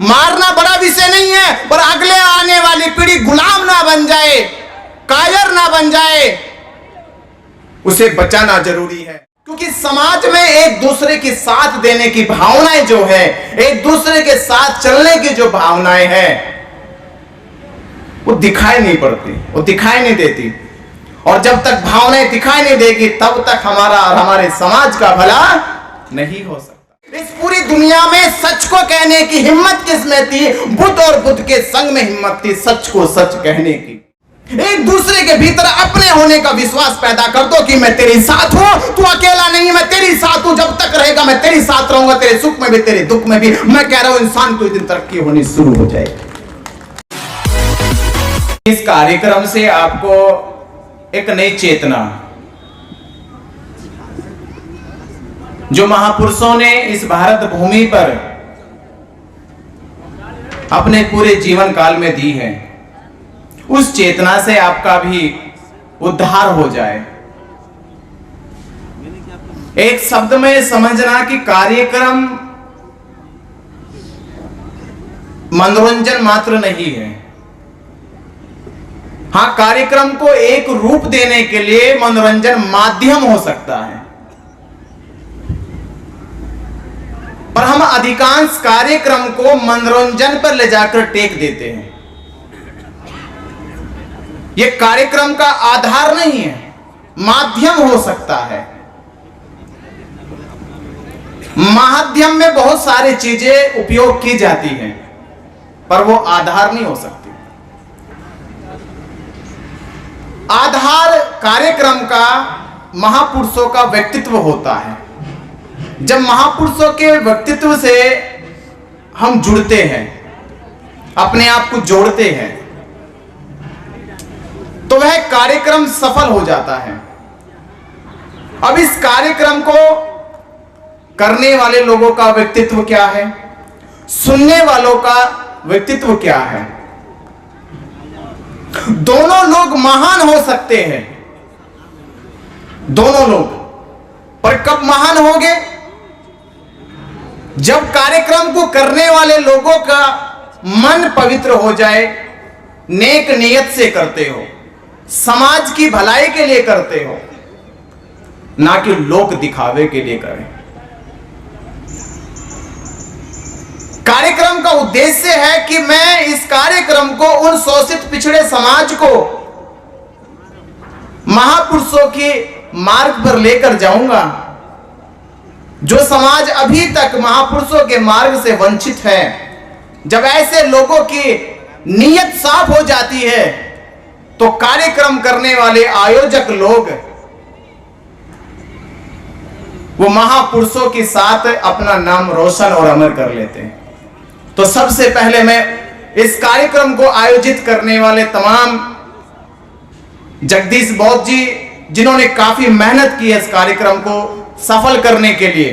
मारना बड़ा विषय नहीं है, पर अगले आने वाली पीढ़ी गुलाम ना बन जाए, कायर ना बन जाए, उसे बचाना जरूरी है। क्योंकि समाज में एक दूसरे की साथ देने की भावनाएं जो है, एक दूसरे के साथ चलने की जो भावनाएं हैं, वो दिखाई नहीं पड़ती, वो दिखाई नहीं देती। और जब तक भावनाएं दिखाई नहीं देगी, तब तक हमारा और हमारे समाज का भला नहीं हो सकता। इस पूरी दुनिया में सच को कहने की हिम्मत किसमें थी? बुद्ध और बुद्ध के संग में हिम्मत थी सच को सच कहने की। एक दूसरे के भीतर अपने होने का विश्वास पैदा कर दो कि मैं तेरे साथ हूं, तू अकेला नहीं, मैं तेरे साथ हूं, जब तक रहेगा मैं तेरे साथ रहूंगा, तेरे सुख में भी तेरे दुख में भी। मैं कह रहा हूं इंसान को इस दिन तरक्की होनी शुरू हो जाएगी। इस कार्यक्रम से आपको एक नई चेतना, जो महापुरुषों ने इस भारत भूमि पर अपने पूरे जीवन काल में दी है, उस चेतना से आपका भी उद्धार हो जाए। एक शब्द में समझना कि कार्यक्रम मनोरंजन मात्र नहीं है। हां, कार्यक्रम को एक रूप देने के लिए मनोरंजन माध्यम हो सकता है, पर हम अधिकांश कार्यक्रम को मनोरंजन पर ले जाकर टेक देते हैं। यह कार्यक्रम का आधार नहीं है, माध्यम हो सकता है। माध्यम में बहुत सारी चीजें उपयोग की जाती हैं, पर वो आधार नहीं हो सकती। आधार कार्यक्रम का महापुरुषों का व्यक्तित्व होता है। जब महापुरुषों के व्यक्तित्व से हम जुड़ते हैं, अपने आप को जोड़ते हैं, तो वह कार्यक्रम सफल हो जाता है। अब इस कार्यक्रम को करने वाले लोगों का व्यक्तित्व क्या है, सुनने वालों का व्यक्तित्व क्या है? दोनों लोग महान हो सकते हैं, दोनों लोग, पर कब महान होंगे? जब कार्यक्रम को करने वाले लोगों का मन पवित्र हो जाए, नेक नियत से करते हो, समाज की भलाई के लिए करते हो, ना कि लोक दिखावे के लिए करें। कार्यक्रम का उद्देश्य है कि मैं इस कार्यक्रम को उन शोषित पिछड़े समाज को महापुरुषों के मार्ग पर लेकर जाऊंगा। जो समाज अभी तक महापुरुषों के मार्ग से वंचित है, जब ऐसे लोगों की नीयत साफ हो जाती है, तो कार्यक्रम करने वाले आयोजक लोग वो महापुरुषों के साथ अपना नाम रोशन और अमर कर लेते हैं। तो सबसे पहले मैं इस कार्यक्रम को आयोजित करने वाले तमाम जगदीश बौद्ध जी, जिन्होंने काफी मेहनत की है इस कार्यक्रम को सफल करने के लिए।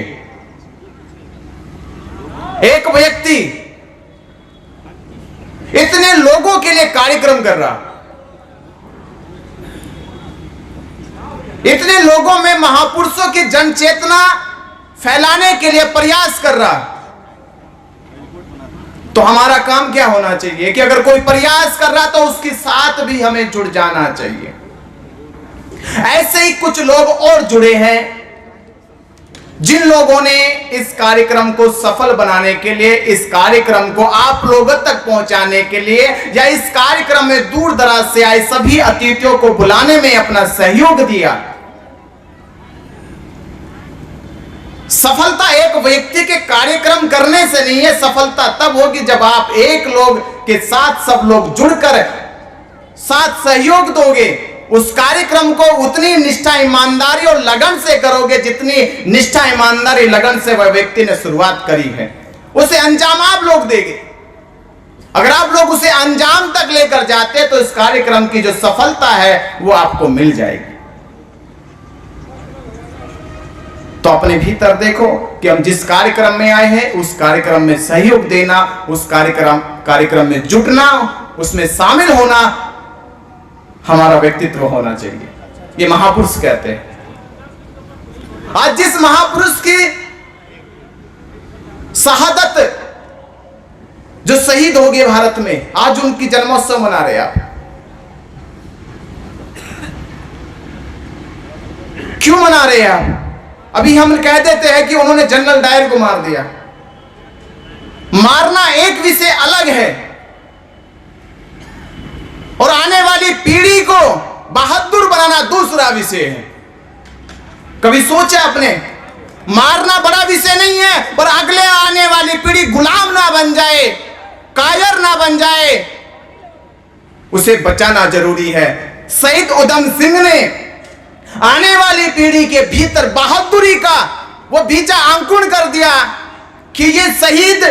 एक व्यक्ति इतने लोगों के लिए कार्यक्रम कर रहा, इतने लोगों में महापुरुषों की जन चेतना फैलाने के लिए प्रयास कर रहा, तो हमारा काम क्या होना चाहिए कि अगर कोई प्रयास कर रहा तो उसके साथ भी हमें जुड़ जाना चाहिए। ऐसे ही कुछ लोग और जुड़े हैं, जिन लोगों ने इस कार्यक्रम को सफल बनाने के लिए, इस कार्यक्रम को आप लोगों तक पहुंचाने के लिए, या इस कार्यक्रम में दूर दराज से आए सभी अतिथियों को बुलाने में अपना सहयोग दिया। सफलता एक व्यक्ति के कार्यक्रम करने से नहीं है, सफलता तब होगी जब आप एक लोग के साथ सब लोग जुड़कर साथ सहयोग दोगे। उस कार्यक्रम को उतनी निष्ठा, ईमानदारी और लगन से करोगे जितनी निष्ठा, ईमानदारी, लगन से वह व्यक्ति ने शुरुआत करी है। उसे अंजाम आप लोग देंगे। अगर आप लोग उसे अंजाम तक लेकर जाते तो इस कार्यक्रम की जो सफलता है वो आपको मिल जाएगी। तो अपने भीतर देखो कि हम जिस कार्यक्रम में आए हैं उस कार्यक्रम में सहयोग देना, उस कार्यक्रम में जुटना, उसमें शामिल होना हमारा व्यक्तित्व होना चाहिए। ये महापुरुष कहते हैं। आज जिस महापुरुष की शहादत जो शहीद हो गए भारत में, आज उनकी जन्मोत्सव मना रहे आप। क्यों मना रहे आप? अभी हम कह देते हैं कि उन्होंने जनरल डायर को मार दिया। मारना एक विषय अलग है और आने वाली पीढ़ी को बहादुर बनाना दूसरा विषय है। कभी सोचा आपने? मारना बड़ा विषय नहीं है, पर अगले आने वाली पीढ़ी गुलाम ना बन जाए, कायर ना बन जाए, उसे बचाना जरूरी है। शहीद उधम सिंह ने आने वाली पीढ़ी के भीतर बहादुरी का वो बीजा अंकुरण कर दिया कि ये शहीद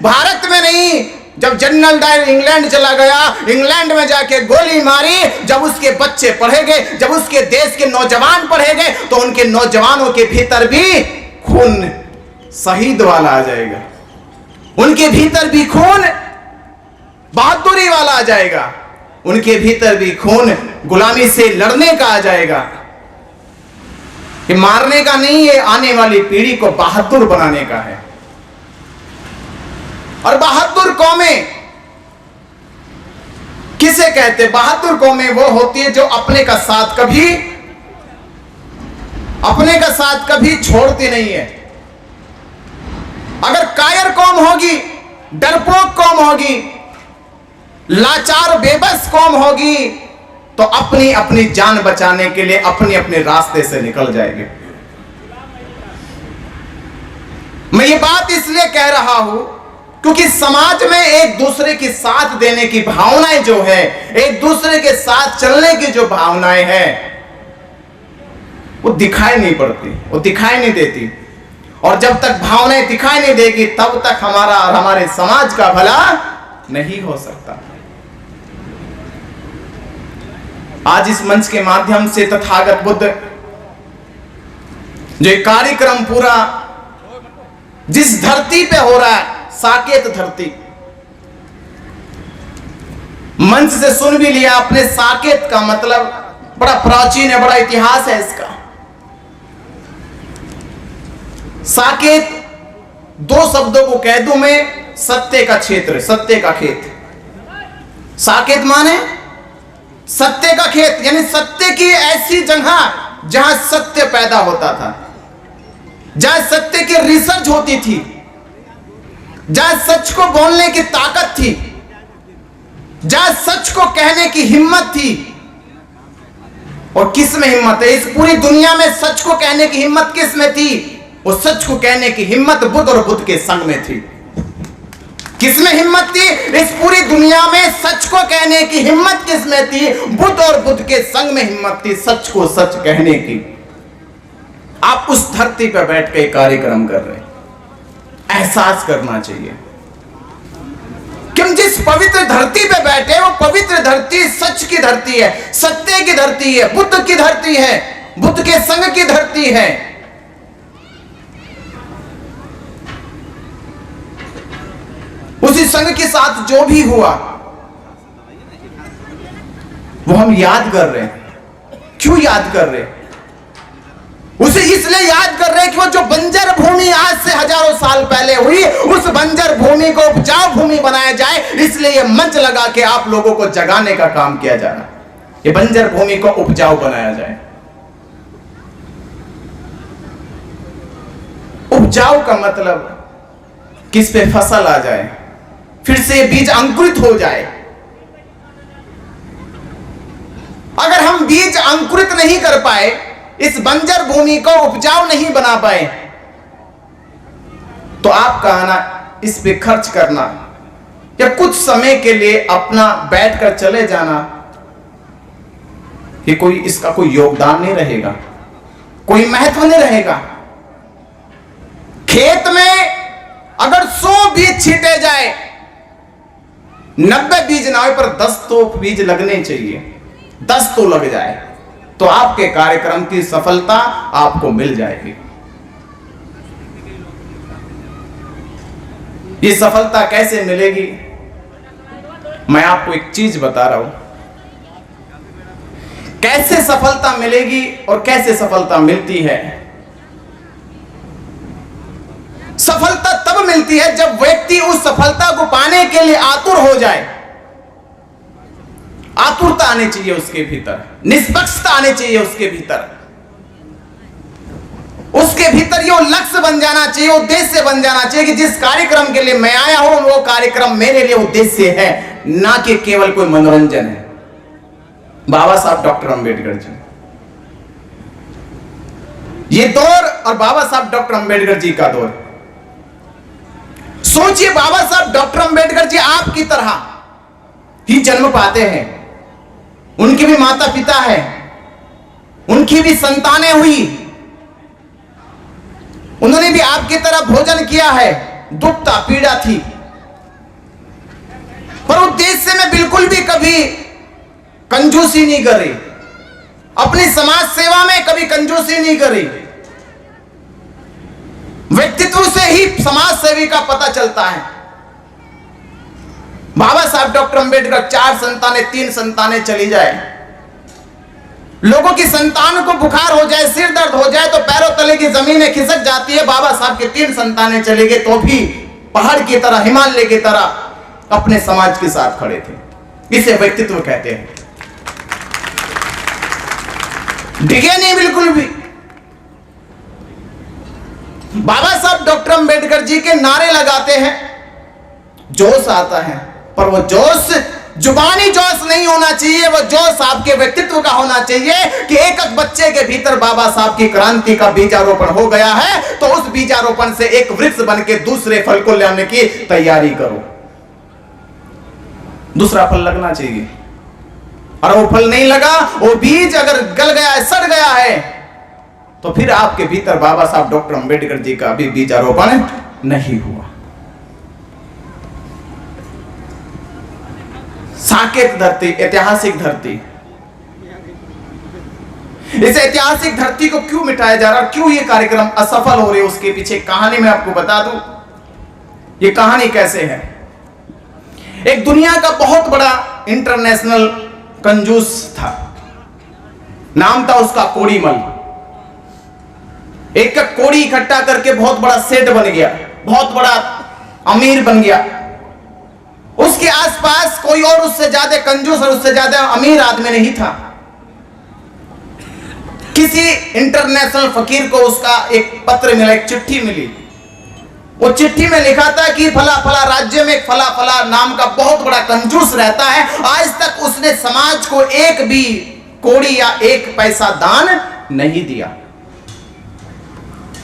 भारत में नहीं, जब जनरल डायर इंग्लैंड चला गया, इंग्लैंड में जाके गोली मारी, जब उसके बच्चे पढ़ेंगे, जब उसके देश के नौजवान पढ़ेंगे, तो उनके नौजवानों के भीतर भी खून शहीद वाला आ जाएगा, उनके भीतर भी खून बहादुरी वाला आ जाएगा, उनके भीतर भी खून गुलामी से लड़ने का आ जाएगा। कि मारने का नहीं है, आने वाली पीढ़ी को बहादुर बनाने का है। और बहादुर कौमें किसे कहते? बहादुर कौमें वो होती है जो अपने का साथ कभी छोड़ती नहीं है। अगर कायर कौम होगी, डरपोक कौम होगी, लाचार बेबस कौम होगी, तो अपनी अपनी जान बचाने के लिए अपने अपने रास्ते से निकल जाएंगे। मैं ये बात इसलिए कह रहा हूं क्योंकि समाज में एक दूसरे की साथ देने की भावनाएं जो है, एक दूसरे के साथ चलने की जो भावनाएं हैं, वो दिखाई नहीं पड़ती, वो दिखाई नहीं देती। और जब तक भावनाएं दिखाई नहीं देगी, तब तक हमारा और हमारे समाज का भला नहीं हो सकता। आज इस मंच के माध्यम से तथागत बुद्ध जो कार्यक्रम पूरा जिस धरती पे हो रहा है, साकेत धरती, मंच से सुन भी लिया आपने। साकेत का मतलब बड़ा प्राचीन है, बड़ा इतिहास है इसका। साकेत दो शब्दों को कह दूं मैं, सत्य का क्षेत्र, सत्य का खेत। साकेत माने सत्य का खेत, यानी सत्य की ऐसी जगह जहां सत्य पैदा होता था, जहां सत्य की रिसर्च होती थी, जहां सच को बोलने की ताकत थी, जहां सच को कहने की हिम्मत थी। और किस में हिम्मत है? इस पूरी दुनिया में सच को कहने की हिम्मत किस में थी? वो सच को कहने की हिम्मत बुद्ध और बुद्ध के संग में थी। किस में हिम्मत थी? इस पूरी दुनिया में सच को कहने की हिम्मत किस में थी? बुद्ध और बुद्ध के संग में हिम्मत थी सच को सच कहने की। आप उस धरती पर बैठ के कार्यक्रम कर रहे हैं, एहसास करना चाहिए कि हम जिस पवित्र धरती पे बैठे, वो पवित्र धरती सच की धरती है, सत्य की धरती है, बुद्ध की धरती है, बुद्ध के संग की धरती है। उसी संग के साथ जो भी हुआ वो हम याद कर रहे हैं। क्यों याद कर रहे हैं? उसे इसलिए याद कर रहे हैं कि वो जो बंजर भूमि आज से हजारों साल पहले हुई, उस बंजर भूमि को उपजाऊ भूमि बनाया जाए, इसलिए ये मंच लगा के आप लोगों को जगाने का काम किया जा रहा है। ये बंजर भूमि को उपजाऊ बनाया जाए। उपजाऊ का मतलब किस पे फसल आ जाए, फिर से बीज अंकुरित हो जाए। अगर हम बीज अंकुरित नहीं कर पाए, इस बंजर भूमि को उपजाऊ नहीं बना पाए, तो आपका आना, इस पे खर्च करना या कुछ समय के लिए अपना बैठकर चले जाना, कि कोई इसका कोई योगदान नहीं रहेगा, कोई महत्व नहीं रहेगा। खेत में अगर 100 बीज छींटे जाए, 90 बीज ना हो, पर 10 तो बीज लगने चाहिए, 10 तो लग जाए, तो आपके कार्यक्रम की सफलता आपको मिल जाएगी। ये सफलता कैसे मिलेगी? मैं आपको एक चीज बता रहा हूं, कैसे सफलता मिलेगी और कैसे सफलता मिलती है। सफलता तब मिलती है जब व्यक्ति उस सफलता को पाने के लिए आतुर हो जाए। आतुरता आनी चाहिए उसके भीतर, निष्पक्षता आनी चाहिए उसके भीतर, उसके भीतर ये लक्ष्य बन जाना चाहिए, उद्देश्य बन जाना चाहिए कि जिस कार्यक्रम के लिए मैं आया हूं वो कार्यक्रम मेरे लिए उद्देश्य है, ना कि केवल कोई मनोरंजन है। बाबा साहब डॉक्टर अंबेडकर जी, ये दौर और बाबा साहब डॉक्टर अंबेडकर जी का दौर, सोचिए बाबा साहब डॉक्टर अंबेडकर जी आपकी तरह ही जन्म पाते हैं, उनके भी माता पिता है, उनकी भी संतानें हुई, उन्होंने भी आपकी तरह भोजन किया है, दुख था, पीड़ा थी, पर उद्देश्य में बिल्कुल भी कभी कंजूसी नहीं करी, अपनी समाज सेवा में कभी कंजूसी नहीं करी। व्यक्तित्व से ही समाज सेवी का पता चलता है। बाबा साहब डॉक्टर अंबेडकर 4 संतानें, 3 संतानें चली जाए, लोगों की संतान को बुखार हो जाए, सिर दर्द हो जाए तो पैरों तले की जमीनें खिसक जाती है, बाबा साहब के 3 संतानें चले गए तो भी पहाड़ की तरह, हिमालय की तरह अपने समाज के साथ खड़े थे। इसे व्यक्तित्व कहते हैं। डिगे नहीं बिल्कुल भी। बाबा साहब डॉक्टर अंबेडकर जी के नारे लगाते हैं, जोश आता है, पर वो जोश जुबानी जोश नहीं होना चाहिए, वो जोश आपके व्यक्तित्व का होना चाहिए कि एक एक बच्चे के भीतर बाबा साहब की क्रांति का बीजारोपण हो गया है तो उस बीजारोपण से एक वृक्ष बन के दूसरे फल को लाने की तैयारी करो। दूसरा फल लगना चाहिए, और वो फल नहीं लगा, वो बीज अगर गल गया है, सड़ गया है, तो फिर आपके भीतर बाबा साहब डॉक्टर अंबेडकर जी का भी बीजारोपण नहीं हुआ। साकेत धरती, ऐतिहासिक धरती, इस ऐतिहासिक धरती को क्यों मिटाया जा रहा है, क्यों ये कार्यक्रम असफल हो रहे, उसके पीछे कहानी मैं आपको बता दूं। ये कहानी कैसे है। एक दुनिया का बहुत बड़ा इंटरनेशनल कंजूस था, नाम था उसका कोड़ीमल। एक कोड़ी इकट्ठा करके बहुत बड़ा सेठ बन गया, बहुत बड़ा अमीर बन गया। उसके आसपास कोई और उससे ज्यादा कंजूस और उससे ज्यादा अमीर आदमी नहीं था। किसी इंटरनेशनल फकीर को उसका एक पत्र मिला, एक चिट्ठी मिली। वो चिट्ठी में लिखा था कि फला फला राज्य में फला फला नाम का बहुत बड़ा कंजूस रहता है, आज तक उसने समाज को एक भी कोड़ी या एक पैसा दान नहीं दिया।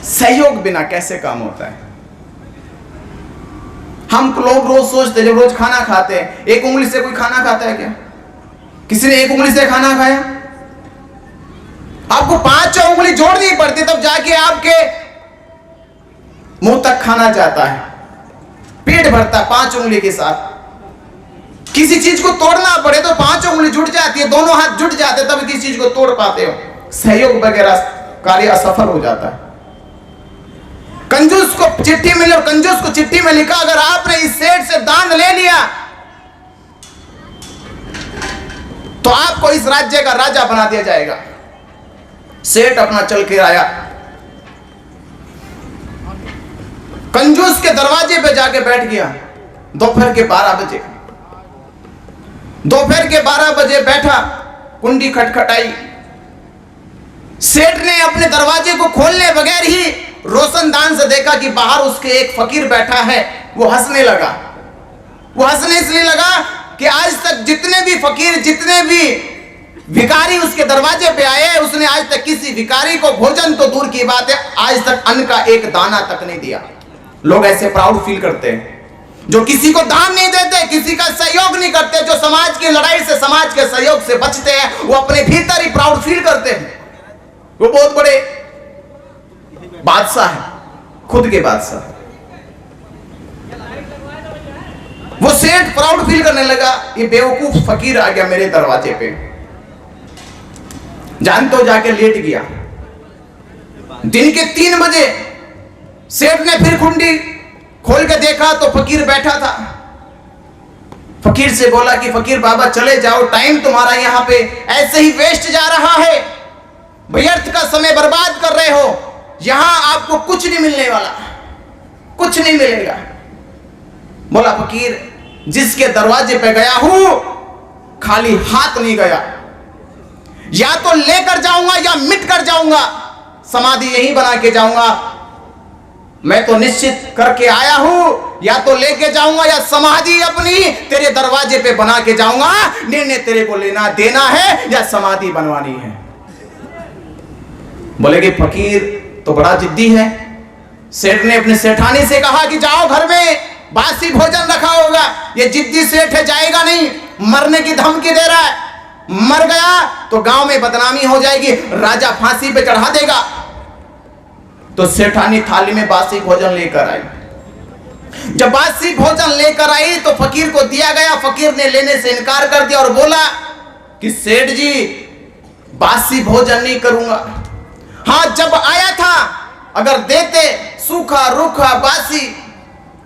सहयोग बिना कैसे काम होता है। हम लोग रोज सोचते, जब रोज खाना खाते हैं, एक उंगली से कोई खाना खाता है क्या? किसी ने एक उंगली से खाना खाया? आपको 5 उंगली जोड़नी पड़ती तब जाके आपके मुंह तक खाना जाता है, पेट भरता 5 उंगली के साथ। किसी चीज को तोड़ना पड़े तो 5 उंगली जुट जाती है, दोनों हाथ जुट जाते तब किसी चीज को तोड़ पाते हो। सहयोग वगैरह कार्य असफल हो जाता है। कंजूस को चिट्ठी मिली और कंजूस को चिट्ठी में लिखा, अगर आपने इस सेठ से दान ले लिया तो आपको इस राज्य का राजा बना दिया जाएगा। सेठ अपना चल के आया, कंजूस के दरवाजे पे जाके बैठ गया। दोपहर के 12 बजे, दोपहर के 12 बजे बैठा, कुंडी खटखटाई। सेठ ने अपने दरवाजे को खोलने बगैर ही रोशनदान से देखा कि बाहर उसके एक फकीर बैठा है। वो हंसने लगा। वो हंसने इसलिए लगा कि आज तक जितने भी फकीर, जितने भी भिखारी उसके दरवाजे पे आए, उसने आज तक किसी भिखारी को भोजन तो दूर की बात है, आज तक अन्न का एक दाना तक नहीं दिया। लोग ऐसे प्राउड फील करते हैं जो किसी को दान नहीं देते, किसी का सहयोग नहीं करते, जो समाज की लड़ाई से, समाज के सहयोग से बचते हैं, वो अपने भीतर ही प्राउड फील करते हैं। वो बहुत बड़े बादशाह है, खुद के बादशाह। वो सेठ प्राउड फील करने लगा, ये बेवकूफ फकीर आ गया मेरे दरवाजे पे। जानते हो, जाके लेट गया। दिन के 3 बजे सेठ ने फिर कुंडी खोल के देखा तो फकीर बैठा था। फकीर से बोला कि फकीर बाबा चले जाओ, टाइम तुम्हारा यहां पे ऐसे ही वेस्ट जा रहा है, व्यर्थ का समय बर्बाद कर रहे हो, यहां आपको कुछ नहीं मिलने वाला। कुछ नहीं मिलेगा। बोला फकीर जिसके दरवाजे पे गया हूं खाली हाथ नहीं गया, या तो लेकर जाऊंगा या मिट कर जाऊंगा, समाधि यही बना के जाऊंगा। मैं तो निश्चित करके आया हूं, या तो लेके जाऊंगा या समाधि अपनी तेरे दरवाजे पे बना के जाऊंगा। निर्णय तेरे को लेना देना है या समाधि बनवानी है। बोले कि फकीर तो बड़ा जिद्दी है। सेठ ने अपने सेठानी से कहा कि जाओ घर में बासी भोजन रखा होगा। ये जिद्दी सेठ है, जाएगा नहीं, मरने की धमकी दे रहा है। मर गया तो गांव में बदनामी हो जाएगी, राजा फांसी पे चढ़ा देगा। तो सेठानी थाली में बासी भोजन लेकर आई। जब बासी भोजन लेकर आई तो फकीर को दिया गया। फकीर ने लेने से इनकार कर दिया और बोला कि सेठ जी बासी भोजन नहीं करूंगा। हाँ, जब आया था अगर देते सूखा रूखा बासी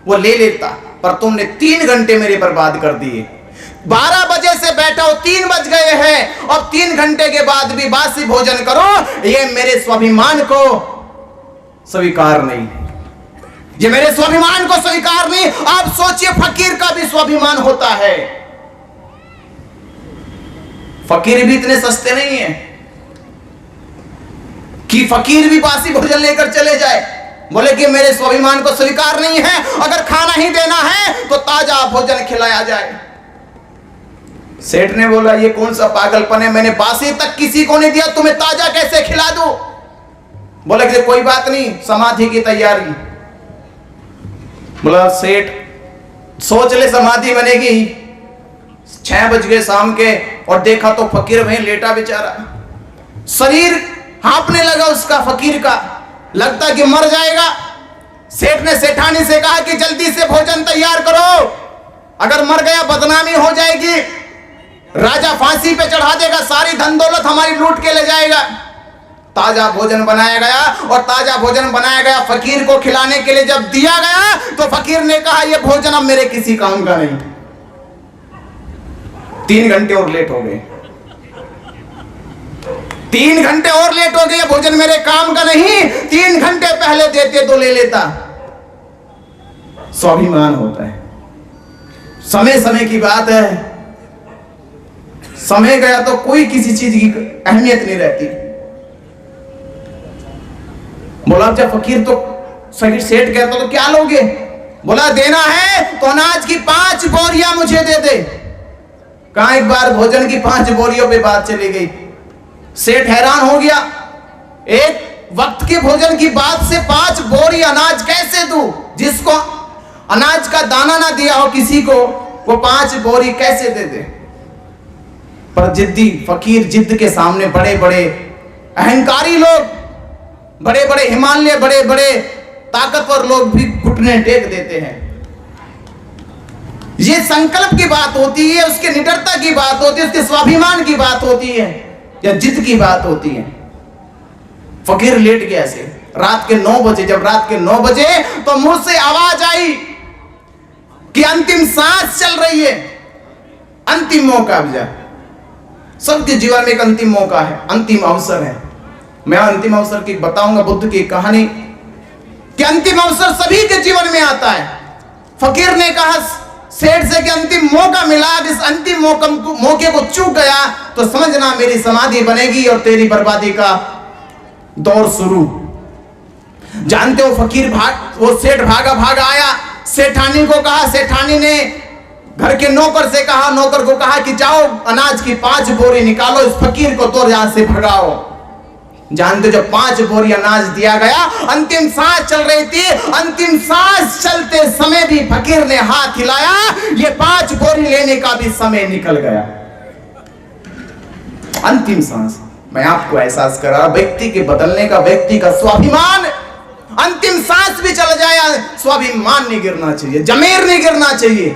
वो ले लेता, पर तुमने 3 घंटे मेरे बर्बाद कर दिए। 12 बजे से बैठा हो, 3 बज गए हैं और 3 घंटे के बाद भी बासी भोजन करो, ये मेरे स्वाभिमान को स्वीकार नहीं, ये मेरे स्वाभिमान को स्वीकार नहीं। आप सोचिए फकीर का भी स्वाभिमान होता है। फकीर भी इतने सस्ते नहीं है कि फकीर भी बासी भोजन लेकर चले जाए। बोले कि मेरे स्वाभिमान को स्वीकार नहीं है, अगर खाना ही देना है तो ताजा भोजन खिलाया जाए। सेठ ने बोला ये कौन सा पागलपन है, मैंने बासी तक किसी को नहीं दिया, तुम्हें ताजा कैसे खिला दूं। बोला कि कोई बात नहीं, समाधि की तैयारी। बोला सेठ सोच ले समाधि बनेगी। 6 बज गए शाम के और देखा तो फकीर वहीं लेटा बेचारा, शरीर हाँपने लगा उसका, फकीर का लगता कि मर जाएगा। सेठ ने सेठानी से कहा कि जल्दी से भोजन तैयार करो, अगर मर गया बदनामी हो जाएगी, राजा फांसी पे चढ़ा देगा, सारी धन दौलत हमारी लूट के ले जाएगा। ताजा भोजन बनाया गया और ताजा भोजन बनाया गया फकीर को खिलाने के लिए। जब दिया गया तो फकीर ने कहा यह भोजन अब मेरे किसी काम का नहीं। 3 घंटे और लेट हो गए, 3 घंटे और लेट हो गए, भोजन मेरे काम का नहीं, 3 घंटे पहले देते तो ले लेता। स्वाभिमान होता है, समय समय की बात है, समय गया तो कोई किसी चीज की अहमियत नहीं रहती। बोला जब फकीर तो सही सेठ कहता तो क्या लोगे। बोला देना है तो अनाज की 5 बोरियां मुझे दे दे। कहां एक बार भोजन की 5 बोरियों पे बात चली गई। सेठ हैरान हो गया, एक वक्त के भोजन की बात से 5 बोरी अनाज कैसे दूं, जिसको अनाज का दाना ना दिया हो किसी को, वो 5 बोरी कैसे दे दे। पर जिद्दी फकीर, जिद्द के सामने बड़े बड़े अहंकारी लोग, बड़े बड़े हिमालय, बड़े बड़े ताकतवर लोग भी घुटने टेक देते हैं। ये संकल्प की बात होती है, उसके निडरता की बात होती है, उसके स्वाभिमान की बात होती है, या जिद की बात होती है। फकीर लेट गया ऐसे रात के 9 बजे। जब रात के 9 बजे तो मुंह से आवाज आई कि अंतिम सांस चल रही है, अंतिम मौका अब। सबके जीवन में एक अंतिम मौका है, अंतिम अवसर है। मैं अंतिम अवसर की बताऊंगा बुद्ध की कहानी कि अंतिम अवसर सभी के जीवन में आता है। फकीर ने कहा सेठ से कि अंतिम मौका मिला, इस अंतिम मौके को चूक गया तो समझना मेरी समाधि बनेगी और तेरी बर्बादी का दौर शुरू। जानते हो फकीर वो सेठ भागा भागा आया, सेठानी को कहा, सेठानी ने घर के नौकर से कहा, नौकर को कहा कि जाओ अनाज की 5 बोरी निकालो, इस फकीर को तो यहां से भगाओ। जानते जब 5 बोरी अनाज दिया गया, अंतिम सांस चल रही थी, अंतिम सांस चलते समय भी फकीर ने हाथ हिलाया, ये 5 बोरी लेने का भी समय निकल गया। अंतिम सांस, मैं आपको एहसास करा व्यक्ति के बदलने का, व्यक्ति का स्वाभिमान। अंतिम सांस भी चल जाए, स्वाभिमान नहीं गिरना चाहिए, जमीर नहीं गिरना चाहिए।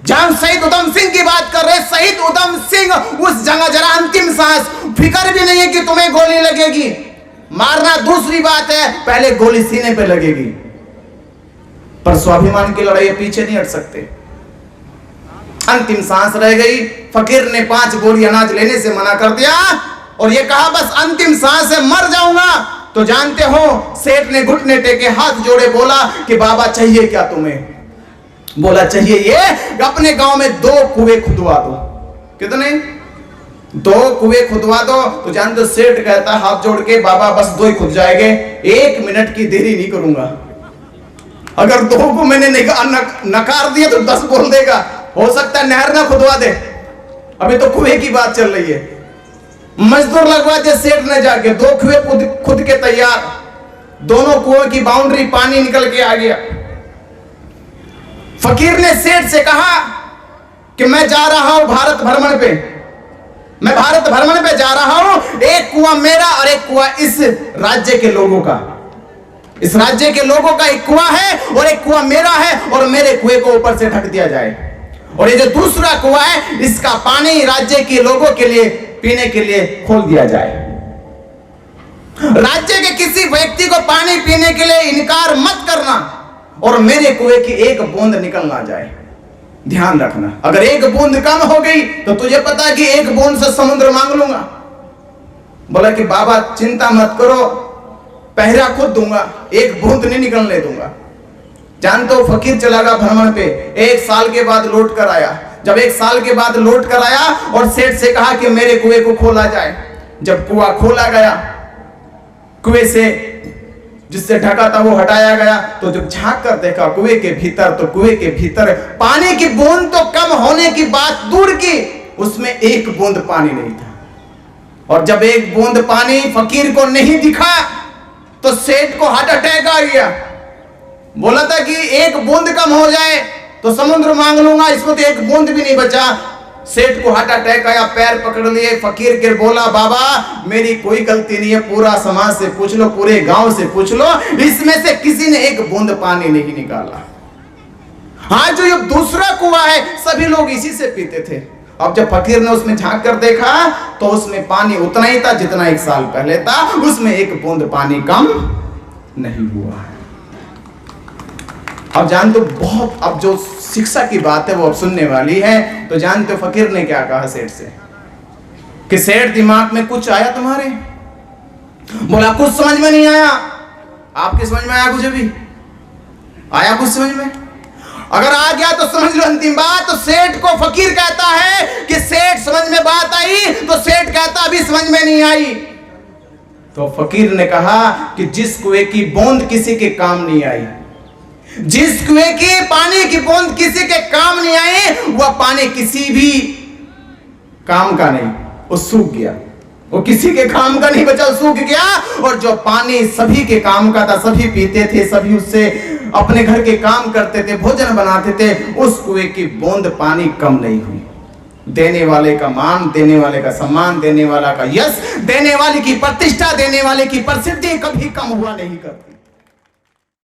जहां शहीद उधम सिंह की बात कर रहे, शहीद उधम सिंह उस जगह जरा अंतिम सांस, फिक्र भी नहीं है कि तुम्हें गोली लगेगी, मारना दूसरी बात है, पहले गोली सीने पे लगेगी। पर स्वाभिमान की लड़ाई पीछे नहीं हट सकते। अंतिम सांस रह गई, फकीर ने 5 बोरी अनाज लेने से मना कर दिया और ये कहा बस अंतिम सांस है, मर जाऊंगा तो जानते हो सेठ ने घुटने टेके हाथ जोड़े बोला कि बाबा चाहिए क्या तुम्हें? बोला चाहिए ये अपने गांव में 2 कुएं खुदवा दो। कितने? 2 कुएं खुदवा दो। तो जानते हो सेठ कहता हाथ जोड़ के बाबा बस 2 ही खुद जाएंगे, 1 मिनट की देरी नहीं करूंगा। अगर 2 को मैंने नकार दिया तो 10 बोल देगा, हो सकता है नहर ना खुदवा दे। अभी तो कुएं की बात चल रही है। मजदूर लगवा दिया सेठ ने जाके, 2 कुएं खुद के तैयार, दोनों कुएं की बाउंड्री पानी निकल के आ गया। फकीर ने सेठ से कहा कि मैं जा रहा हूं भारत भ्रमण पे, मैं भारत भ्रमण पे जा रहा हूं, एक कुआं मेरा और एक कुआं इस राज्य के लोगों का, इस राज्य के लोगों का एक कुआं है और एक कुआं मेरा है, और मेरे कुएं को ऊपर से ढक दिया जाए, और ये जो दूसरा कुआं है इसका पानी राज्य के लोगों के लिए पीने के लिए खोल दिया जाए। राज्य के किसी व्यक्ति को पानी पीने के लिए इनकार मत करना, और मेरे कुएं की 1 बूंद निकल ना जाए, ध्यान रखना। अगर 1 बूंद कम हो गई तो तुझे पता है कि 1 बूंद से समुद्र मांग लूंगा। बोला कि बाबा चिंता मत करो, पहरा खुद दूंगा, 1 बूंद नहीं निकलने दूंगा। जानते हो फकीर चला गया भ्रमण पे, 1 साल के बाद लौट कर आया। जब 1 साल के बाद लौट कर आया और सेठ से कहा कि मेरे कुएं को खोला जाए। जब कुआं खोला गया, कुएं से जिससे ढका था वो हटाया गया, तो जब झांक कर देखा कुएं के भीतर, तो कुएं के भीतर पानी की बूंद तो कम होने की बात दूर की, उसमें 1 बूंद पानी नहीं था। और जब 1 बूंद पानी फकीर को नहीं दिखा तो सेठ को हार्ट अटैक आ गया। बोला था कि 1 बूंद कम हो जाए तो समुद्र मांग लूंगा, इसमें तो 1 बूंद भी नहीं बचा। सेठ को हार्ट अटैक आया, पैर पकड़ लिए, फकीर के बोला बाबा मेरी कोई गलती नहीं है, पूरा समाज से पूछ लो, पूरे गांव से पूछ लो, इसमें से किसी ने 1 बूंद पानी नहीं निकाला। हाँ, जो ये दूसरा कुआं है सभी लोग इसी से पीते थे। अब जब फकीर ने उसमें झांक कर देखा तो उसमें पानी उतना ही था जितना 1 साल पहले था, उसमें 1 बूंद पानी कम नहीं हुआ है। अब जानते हो बहुत, अब जो शिक्षा की बात है वो अब सुनने वाली है। तो जानते हो फकीर ने क्या कहा सेठ से कि सेठ दिमाग में कुछ आया तुम्हारे? बोला कुछ समझ में नहीं आया। आपके समझ में आया कुछ? अभी आया कुछ समझ में? अगर आ गया तो समझ लो अंतिम बात। तो सेठ को फकीर कहता है कि सेठ समझ में बात आई, तो सेठ कहता अभी समझ में नहीं आई। तो फकीर ने कहा कि जिस कुएं की बूंद किसी के काम नहीं आई, जिस कुएं की पानी की बूंद किसी के काम नहीं आई, वह पानी किसी भी काम का नहीं, वो सूख गया, वो किसी के काम का नहीं बचा, सूख गया। और जो पानी सभी के काम का था, सभी पीते थे, सभी उससे अपने घर के काम करते थे, भोजन बनाते थे, उस कुएं की बूंद पानी कम नहीं हुई। देने वाले का मान, देने वाले का सम्मान, देने वाला का यश, देने वाले की प्रतिष्ठा, देने वाले की प्रसिद्धि कभी कम हुआ नहीं करती।